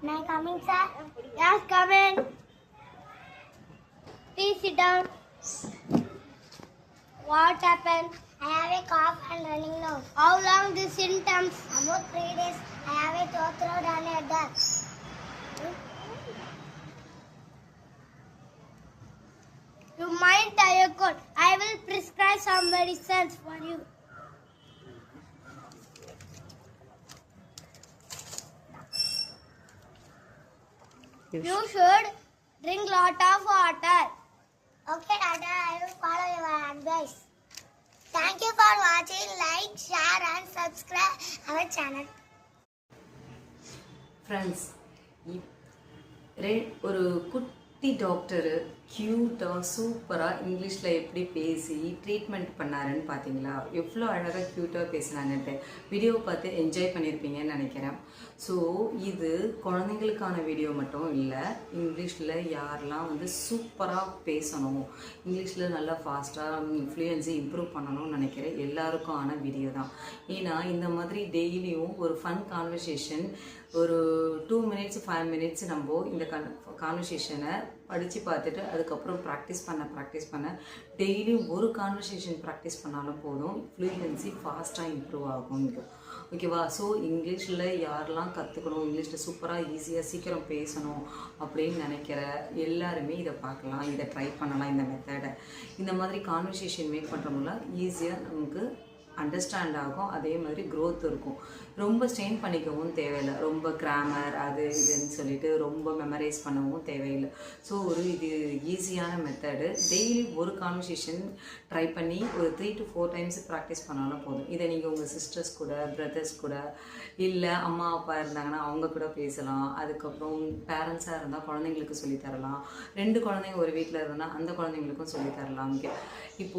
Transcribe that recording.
May I come in, sir? Yes, come in. Please sit down. What happened? I have a cough and running nose. How long the symptoms? About 3 days. I have a sore throat and a headache. You might tie a coat. I will prescribe some medicines for you. You should drink lot of water. Okay, Dada, I will follow your advice. Thank you for watching. Like, share and subscribe our channel. Friends ஒரு குட்டி doctor க்யூட்டாக சூப்பராக இங்கிலீஷில் எப்படி பேசி treatment பண்ணாருன்னு பார்த்தீங்களா? எவ்வளோ அழகாக க்யூட்டாக பேசினாங்கன்ட்டு வீடியோவை பார்த்து என்ஜாய் பண்ணியிருப்பீங்கன்னு நினைக்கிறேன். ஸோ இது குழந்தைங்களுக்கான வீடியோ மட்டும் இல்லை, இங்கிலீஷில் யாரெல்லாம் சூப்பராக பேசணும், இங்கிலீஷில் நல்லா ஃபாஸ்ட்டாக ஃப்ளூயன்சி இம்ப்ரூவ் பண்ணணும்னு நினைக்கிறேன் எல்லாருக்கான வீடியோ தான். ஏன்னா இந்த மாதிரி டெய்லியும் ஒரு ஃபன் கான்வர்சேஷன் ஒரு 2 minutes 5 minutes நம்ம இந்த கான்வர்சேஷனை படித்து பார்த்துட்டு அதுக்கப்புறம் ப்ராக்டிஸ் பண்ண டெய்லியும் ஒரு கான்வர்சேஷன் ப்ராக்டிஸ் பண்ணாலும் போதும், ஃப்ளூயன்சி ஃபாஸ்ட்டாக இம்ப்ரூவ் ஆகும். ஓகேவா? ஸோ இங்கிலீஷில் யாரெல்லாம் கற்றுக்கணும், இங்கிலீஷில் சூப்பராக ஈஸியாக சீக்கிரம் பேசணும் அப்படின்னு நினைக்கிற எல்லாருமே இதை பார்க்கலாம், இதை ட்ரை பண்ணலாம். இந்த மெத்தடை இந்த மாதிரி கான்வர்சேஷன் மேக் பண்ணுறவங்கள ஈஸியாக நமக்கு அண்டர்ஸ்டாண்ட் ஆகும், அதே மாதிரி க்ரோத் இருக்கும். ரொம்ப ஸ்ட்ரெயின் பண்ணிக்கவும் தேவையில்லை, ரொம்ப கிராமர் அது இதுன்னு சொல்லிட்டு ரொம்ப மெமரைஸ் பண்ணவும் தேவையில்லை. ஸோ இது ஈஸியான மெத்தடு. டெய்லி ஒரு கான்வர்சேஷன் ட்ரை பண்ணி ஒரு 3 to 4 times ப்ராக்டிஸ் பண்ணாலும் போதும். இதை நீங்கள் உங்கள் சிஸ்டர்ஸ் கூட, பிரதர்ஸ் கூட, இல்லை அம்மா அப்பா இருந்தாங்கன்னா அவங்க கூட பேசலாம். அதுக்கப்புறம் பேரண்ட்ஸாக இருந்தால் குழந்தைங்களுக்கு சொல்லித்தரலாம். 2 குழந்தைங்க ஒரு வீட்டில் இருந்தால் அந்த குழந்தைங்களுக்கும் சொல்லித்தரலாம். இப்போது